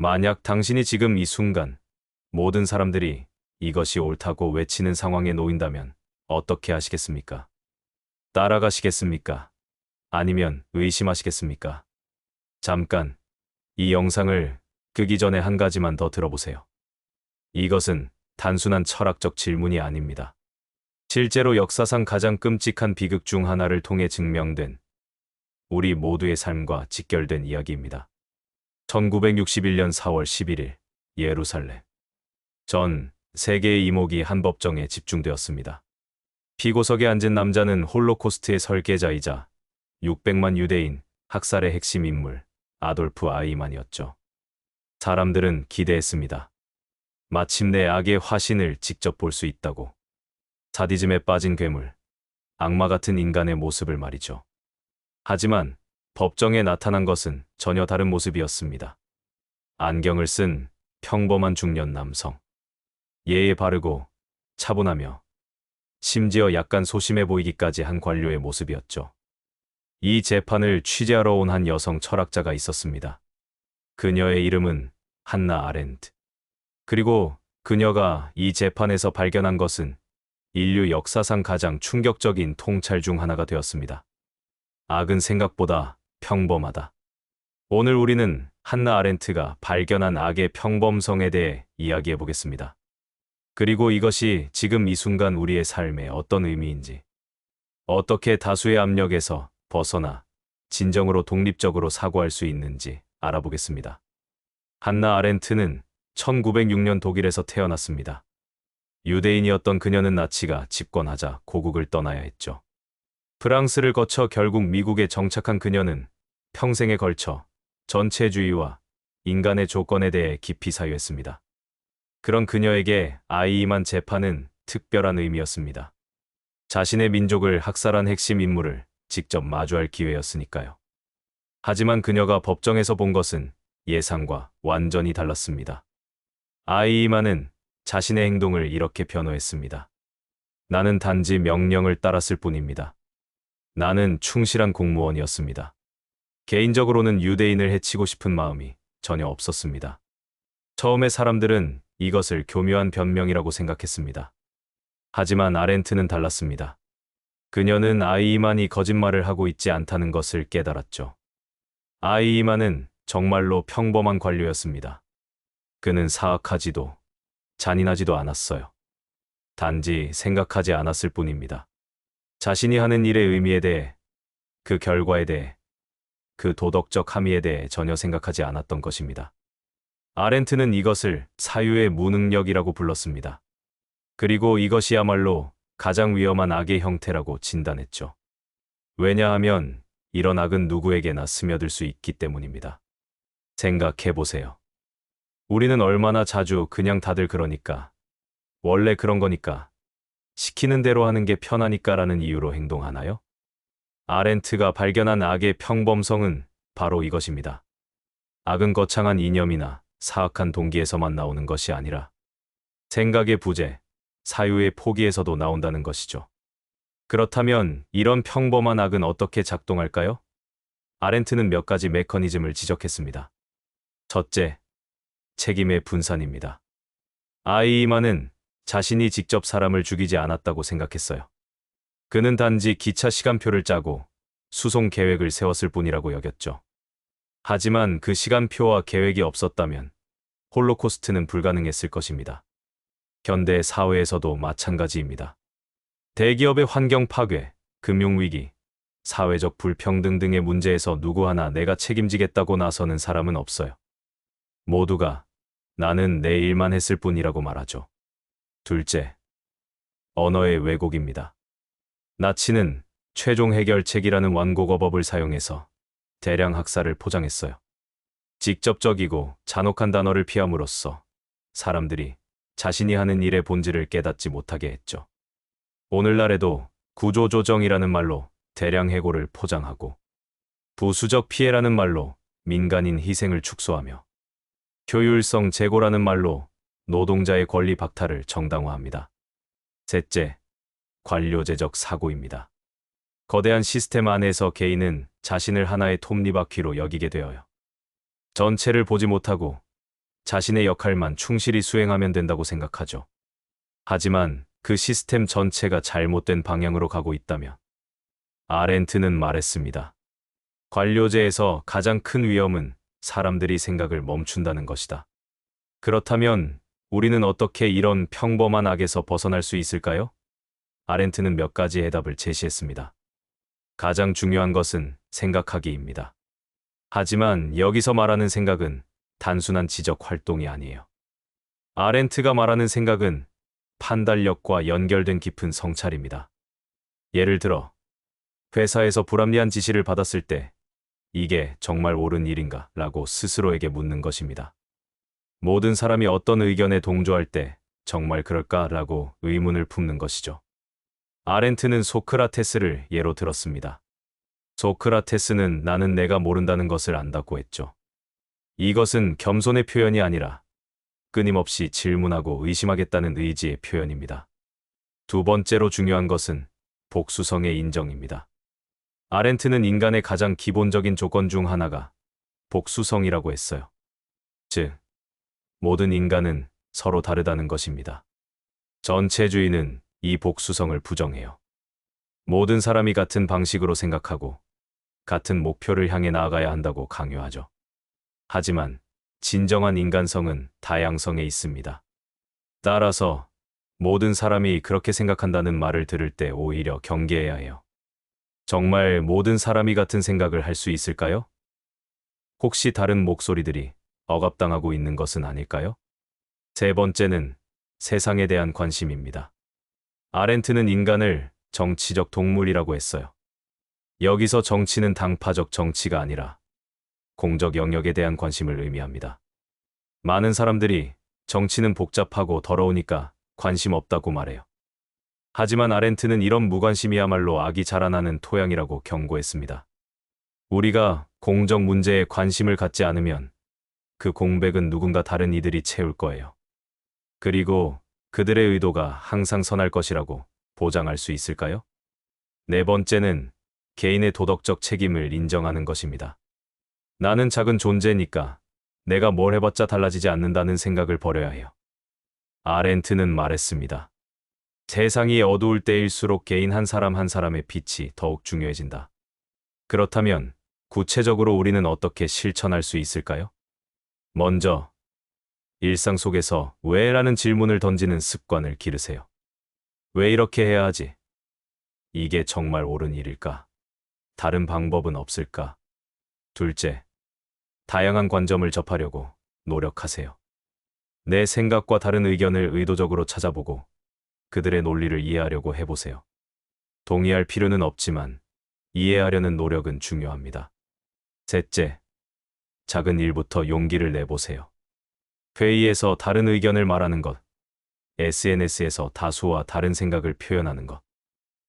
만약 당신이 지금 이 순간 모든 사람들이 이것이 옳다고 외치는 상황에 놓인다면 어떻게 하시겠습니까? 따라가시겠습니까? 아니면 의심하시겠습니까? 잠깐, 이 영상을 끄기 전에 한 가지만 더 들어보세요. 이것은 단순한 철학적 질문이 아닙니다. 실제로 역사상 가장 끔찍한 비극 중 하나를 통해 증명된 우리 모두의 삶과 직결된 이야기입니다. 1961년 4월 11일 예루살렘. 전 세계의 이목이 한 법정에 집중되었습니다. 피고석에 앉은 남자는 홀로코스트의 설계자이자 600만 유대인 학살의 핵심 인물 아돌프 아이히만이었죠. 사람들은 기대했습니다. 마침내 악의 화신을 직접 볼 수 있다고. 사디즘에 빠진 괴물, 악마 같은 인간의 모습을 말이죠. 하지만 법정에 나타난 것은 전혀 다른 모습이었습니다. 안경을 쓴 평범한 중년 남성. 예의 바르고 차분하며 심지어 약간 소심해 보이기까지 한 관료의 모습이었죠. 이 재판을 취재하러 온 한 여성 철학자가 있었습니다. 그녀의 이름은 한나 아렌트. 그리고 그녀가 이 재판에서 발견한 것은 인류 역사상 가장 충격적인 통찰 중 하나가 되었습니다. 악은 생각보다 평범하다. 오늘 우리는 한나 아렌트가 발견한 악의 평범성에 대해 이야기해 보겠습니다. 그리고 이것이 지금 이 순간 우리의 삶에 어떤 의미인지, 어떻게 다수의 압력에서 벗어나 진정으로 독립적으로 사고할 수 있는지 알아보겠습니다. 한나 아렌트는 1906년 독일에서 태어났습니다. 유대인이었던 그녀는 나치가 집권하자 고국을 떠나야 했죠. 프랑스를 거쳐 결국 미국에 정착한 그녀는 평생에 걸쳐 전체주의와 인간의 조건에 대해 깊이 사유했습니다. 그런 그녀에게 아이히만 재판은 특별한 의미였습니다. 자신의 민족을 학살한 핵심 인물을 직접 마주할 기회였으니까요. 하지만 그녀가 법정에서 본 것은 예상과 완전히 달랐습니다. 아이히만은 자신의 행동을 이렇게 변호했습니다. 나는 단지 명령을 따랐을 뿐입니다. 나는 충실한 공무원이었습니다. 개인적으로는 유대인을 해치고 싶은 마음이 전혀 없었습니다. 처음에 사람들은 이것을 교묘한 변명이라고 생각했습니다. 하지만 아렌트는 달랐습니다. 그녀는 아이히만이 거짓말을 하고 있지 않다는 것을 깨달았죠. 아이히만은 정말로 평범한 관료였습니다. 그는 사악하지도 잔인하지도 않았어요. 단지 생각하지 않았을 뿐입니다. 자신이 하는 일의 의미에 대해, 그 결과에 대해, 그 도덕적 함의에 대해 전혀 생각하지 않았던 것입니다. 아렌트는 이것을 사유의 무능력이라고 불렀습니다. 그리고 이것이야말로 가장 위험한 악의 형태라고 진단했죠. 왜냐하면 이런 악은 누구에게나 스며들 수 있기 때문입니다. 생각해보세요. 우리는 얼마나 자주 그냥 다들 그러니까, 원래 그런 거니까, 시키는 대로 하는 게 편하니까라는 이유로 행동하나요? 아렌트가 발견한 악의 평범성은 바로 이것입니다. 악은 거창한 이념이나 사악한 동기에서만 나오는 것이 아니라 생각의 부재, 사유의 포기에서도 나온다는 것이죠. 그렇다면 이런 평범한 악은 어떻게 작동할까요? 아렌트는 몇 가지 메커니즘을 지적했습니다. 첫째, 책임의 분산입니다. 아이히만은 자신이 직접 사람을 죽이지 않았다고 생각했어요. 그는 단지 기차 시간표를 짜고 수송 계획을 세웠을 뿐이라고 여겼죠. 하지만 그 시간표와 계획이 없었다면 홀로코스트는 불가능했을 것입니다. 현대 사회에서도 마찬가지입니다. 대기업의 환경 파괴, 금융위기, 사회적 불평등 등의 문제에서 누구 하나 내가 책임지겠다고 나서는 사람은 없어요. 모두가 나는 내 일만 했을 뿐이라고 말하죠. 둘째, 언어의 왜곡입니다. 나치는 최종 해결책이라는 완곡어법을 사용해서 대량 학살을 포장했어요. 직접적이고 잔혹한 단어를 피함으로써 사람들이 자신이 하는 일의 본질을 깨닫지 못하게 했죠. 오늘날에도 구조조정이라는 말로 대량 해고를 포장하고 부수적 피해라는 말로 민간인 희생을 축소하며 효율성 제고라는 말로 노동자의 권리 박탈을 정당화합니다. 셋째, 관료제적 사고입니다. 거대한 시스템 안에서 개인은 자신을 하나의 톱니바퀴로 여기게 되어요. 전체를 보지 못하고 자신의 역할만 충실히 수행하면 된다고 생각하죠. 하지만 그 시스템 전체가 잘못된 방향으로 가고 있다면 아렌트는 말했습니다. 관료제에서 가장 큰 위험은 사람들이 생각을 멈춘다는 것이다. 그렇다면 우리는 어떻게 이런 평범한 악에서 벗어날 수 있을까요? 아렌트는 몇 가지 해답을 제시했습니다. 가장 중요한 것은 생각하기입니다. 하지만 여기서 말하는 생각은 단순한 지적 활동이 아니에요. 아렌트가 말하는 생각은 판단력과 연결된 깊은 성찰입니다. 예를 들어, 회사에서 불합리한 지시를 받았을 때 이게 정말 옳은 일인가? 라고 스스로에게 묻는 것입니다. 모든 사람이 어떤 의견에 동조할 때 정말 그럴까? 라고 의문을 품는 것이죠. 아렌트는 소크라테스를 예로 들었습니다. 소크라테스는 나는 내가 모른다는 것을 안다고 했죠. 이것은 겸손의 표현이 아니라 끊임없이 질문하고 의심하겠다는 의지의 표현입니다. 두 번째로 중요한 것은 복수성의 인정입니다. 아렌트는 인간의 가장 기본적인 조건 중 하나가 복수성이라고 했어요. 즉, 모든 인간은 서로 다르다는 것입니다. 전체주의는 이 복수성을 부정해요. 모든 사람이 같은 방식으로 생각하고 같은 목표를 향해 나아가야 한다고 강요하죠. 하지만 진정한 인간성은 다양성에 있습니다. 따라서 모든 사람이 그렇게 생각한다는 말을 들을 때 오히려 경계해야 해요. 정말 모든 사람이 같은 생각을 할 수 있을까요? 혹시 다른 목소리들이 억압당하고 있는 것은 아닐까요? 세 번째는 세상에 대한 관심입니다. 아렌트는 인간을 정치적 동물이라고 했어요. 여기서 정치는 당파적 정치가 아니라 공적 영역에 대한 관심을 의미합니다. 많은 사람들이 정치는 복잡하고 더러우니까 관심 없다고 말해요. 하지만 아렌트는 이런 무관심이야말로 악이 자라나는 토양이라고 경고했습니다. 우리가 공적 문제에 관심을 갖지 않으면 그 공백은 누군가 다른 이들이 채울 거예요. 그리고 그들의 의도가 항상 선할 것이라고 보장할 수 있을까요? 네 번째는 개인의 도덕적 책임을 인정하는 것입니다. 나는 작은 존재니까 내가 뭘 해봤자 달라지지 않는다는 생각을 버려야 해요. 아렌트는 말했습니다. 세상이 어두울 때일수록 개인 한 사람 한 사람의 빛이 더욱 중요해진다. 그렇다면 구체적으로 우리는 어떻게 실천할 수 있을까요? 먼저, 일상 속에서 왜? 라는 질문을 던지는 습관을 기르세요. 왜 이렇게 해야 하지? 이게 정말 옳은 일일까? 다른 방법은 없을까? 둘째, 다양한 관점을 접하려고 노력하세요. 내 생각과 다른 의견을 의도적으로 찾아보고 그들의 논리를 이해하려고 해보세요. 동의할 필요는 없지만 이해하려는 노력은 중요합니다. 셋째, 작은 일부터 용기를 내보세요. 회의에서 다른 의견을 말하는 것, SNS에서 다수와 다른 생각을 표현하는 것,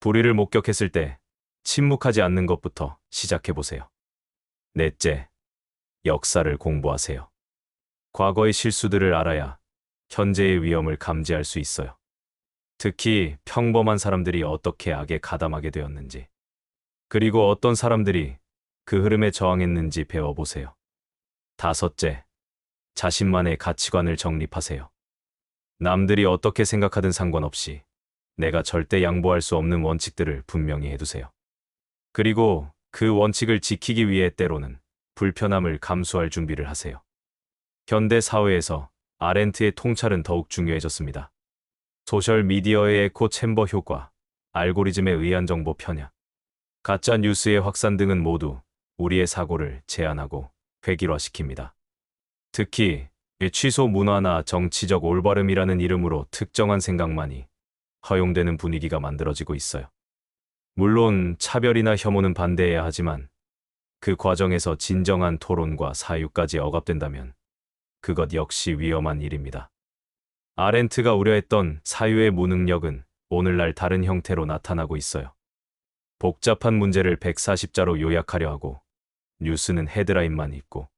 불의를 목격했을 때 침묵하지 않는 것부터 시작해보세요. 넷째, 역사를 공부하세요. 과거의 실수들을 알아야 현재의 위험을 감지할 수 있어요. 특히 평범한 사람들이 어떻게 악에 가담하게 되었는지, 그리고 어떤 사람들이 그 흐름에 저항했는지 배워보세요. 다섯째, 자신만의 가치관을 정립하세요. 남들이 어떻게 생각하든 상관없이 내가 절대 양보할 수 없는 원칙들을 분명히 해두세요. 그리고 그 원칙을 지키기 위해 때로는 불편함을 감수할 준비를 하세요. 현대 사회에서 아렌트의 통찰은 더욱 중요해졌습니다. 소셜미디어의 에코 챔버 효과, 알고리즘에 의한 정보 편향, 가짜 뉴스의 확산 등은 모두 우리의 사고를 제한하고 획일화시킵니다. 특히 취소 문화나 정치적 올바름이라는 이름으로 특정한 생각만이 허용되는 분위기가 만들어지고 있어요. 물론 차별이나 혐오는 반대해야 하지만 그 과정에서 진정한 토론과 사유까지 억압된다면 그것 역시 위험한 일입니다. 아렌트가 우려했던 사유의 무능력은 오늘날 다른 형태로 나타나고 있어요. 복잡한 문제를 140자로 요약하려 하고 뉴스는 헤드라인만 읽고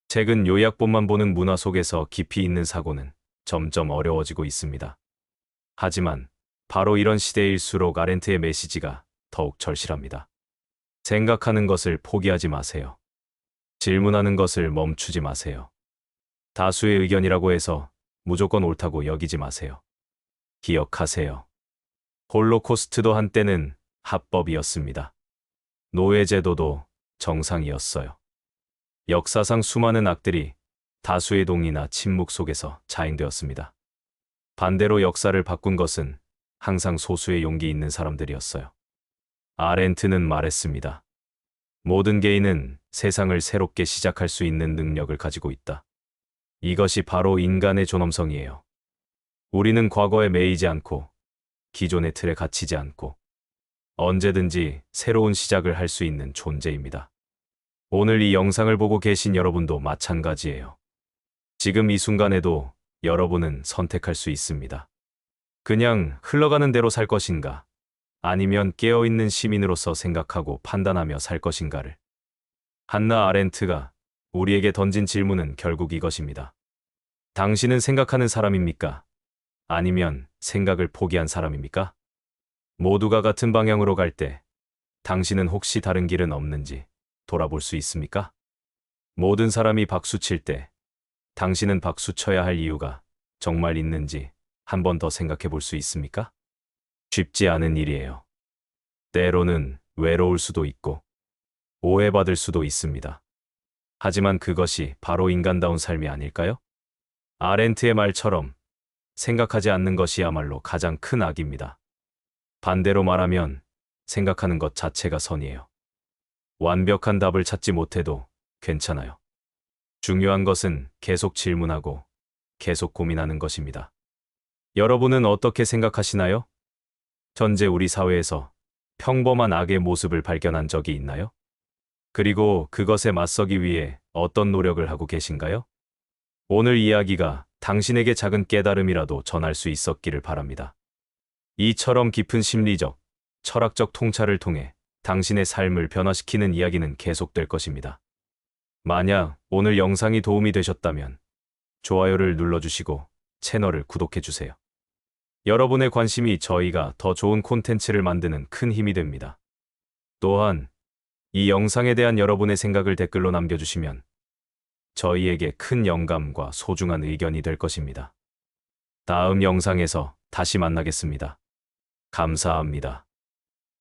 책은 요약본만 보는 문화 속에서 깊이 있는 사고는 점점 어려워지고 있습니다. 하지만 바로 이런 시대일수록 아렌트의 메시지가 더욱 절실합니다. 생각하는 것을 포기하지 마세요. 질문하는 것을 멈추지 마세요. 다수의 의견이라고 해서 무조건 옳다고 여기지 마세요. 기억하세요. 홀로코스트도 한때는 합법이었습니다. 노예제도도 정상이었어요. 역사상 수많은 악들이 다수의 동의나 침묵 속에서 자행되었습니다. 반대로 역사를 바꾼 것은 항상 소수의 용기 있는 사람들이었어요. 아렌트는 말했습니다. 모든 개인은 세상을 새롭게 시작할 수 있는 능력을 가지고 있다. 이것이 바로 인간의 존엄성이에요. 우리는 과거에 매이지 않고 기존의 틀에 갇히지 않고 언제든지 새로운 시작을 할 수 있는 존재입니다. 오늘 이 영상을 보고 계신 여러분도 마찬가지예요. 지금 이 순간에도 여러분은 선택할 수 있습니다. 그냥 흘러가는 대로 살 것인가, 아니면 깨어있는 시민으로서 생각하고 판단하며 살 것인가를. 한나 아렌트가 우리에게 던진 질문은 결국 이것입니다. 당신은 생각하는 사람입니까? 아니면 생각을 포기한 사람입니까? 모두가 같은 방향으로 갈 때 당신은 혹시 다른 길은 없는지 돌아볼 수 있습니까? 모든 사람이 박수 칠 때 당신은 박수 쳐야 할 이유가 정말 있는지 한 번 더 생각해 볼 수 있습니까? 쉽지 않은 일이에요. 때로는 외로울 수도 있고 오해받을 수도 있습니다. 하지만 그것이 바로 인간다운 삶이 아닐까요? 아렌트의 말처럼 생각하지 않는 것이야말로 가장 큰 악입니다. 반대로 말하면 생각하는 것 자체가 선이에요. 완벽한 답을 찾지 못해도 괜찮아요. 중요한 것은 계속 질문하고 계속 고민하는 것입니다. 여러분은 어떻게 생각하시나요? 현재 우리 사회에서 평범한 악의 모습을 발견한 적이 있나요? 그리고 그것에 맞서기 위해 어떤 노력을 하고 계신가요? 오늘 이야기가 당신에게 작은 깨달음이라도 전할 수 있었기를 바랍니다. 이처럼 깊은 심리적, 철학적 통찰을 통해 당신의 삶을 변화시키는 이야기는 계속될 것입니다. 만약 오늘 영상이 도움이 되셨다면 좋아요를 눌러주시고 채널을 구독해주세요. 여러분의 관심이 저희가 더 좋은 콘텐츠를 만드는 큰 힘이 됩니다. 또한 이 영상에 대한 여러분의 생각을 댓글로 남겨주시면 저희에게 큰 영감과 소중한 의견이 될 것입니다. 다음 영상에서 다시 만나겠습니다. 감사합니다.